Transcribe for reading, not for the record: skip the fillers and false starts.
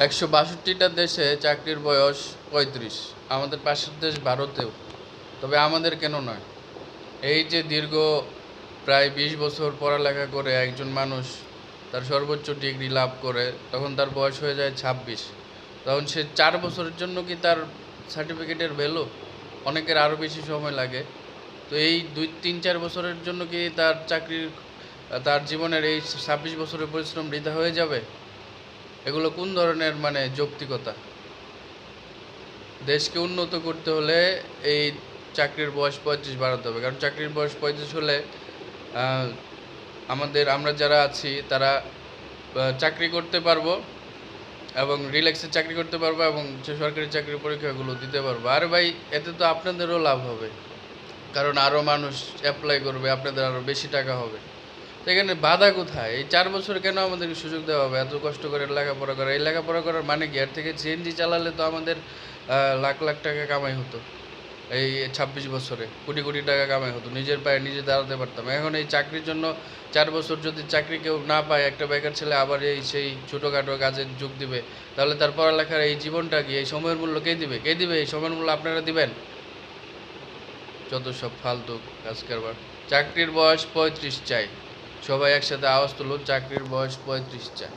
162টা দেশে চাকরির বয়স 35। আমাদের পাশের দেশ ভারতেও। তবে আমাদের কেন নয়? এই যে দীর্ঘ প্রায় 20 বছর পড়ালেখা করে একজন মানুষ তার সর্বোচ্চ ডিগ্রি লাভ করে, তখন তার বয়স হয়ে যায় 26। তখন সে 4 বছরের জন্য কি তার সার্টিফিকেটের ভ্যালু? অনেকের আরও বেশি সময় লাগে। তো এই 2-3-4 বছরের জন্য কি তার জীবনের এই 26 বছরের পরিশ্রম বৃথা হয়ে যাবে? এগুলো কোন ধরনের যৌক্তিকতা? দেশকে উন্নত করতে হলে এই চাকরির বয়স 35 বাড়াতে হবে, কারণ চাকরির বয়স 35 হলে আমরা যারা আছি তারা চাকরি করতে পারবো এবং রিল্যাক্সে চাকরি করতে পারবো এবং সরকারি চাকরির পরীক্ষাগুলো দিতে পারবো। আর ভাই, এতে তো আপনাদেরও লাভ হবে, কারণ আরও মানুষ অ্যাপ্লাই করবে, আপনাদের আরও বেশি টাকা হবে। তো এখানে বাধা কোথায়? এই 4 বছর কেন আমাদেরকে সুযোগ দেওয়া হবে এত কষ্ট করে লেখাপড়া করা? এই লেখাপড়া করার মানে কি? এর থেকে সিএনজি চালালে তো আমাদের লাখ লাখ টাকা কামাই হতো। এই 26 বছরে কোটি কোটি টাকা কামাই হতো, নিজের পায়ে নিজে দাঁড়াতে পারতাম। এখন এই চাকরির জন্য 4 বছর যদি চাকরি কেউ না পায়, একটা বেকার ছেলে আবার সেই ছোটোখাটো কাজে যোগ দিবে, তাহলে তার পড়ালেখার এই জীবনটা কি, এই সময়ের মূল্য কে দিবে? এই সময়ের মূল্য আপনারা দিবেন? যত সব ফালতু কাজ কারবার। চাকরির বয়স 35 চাই। সবাই একসাথে আওয়াজ তুলুন, চাকরির বয়স 35 চাই।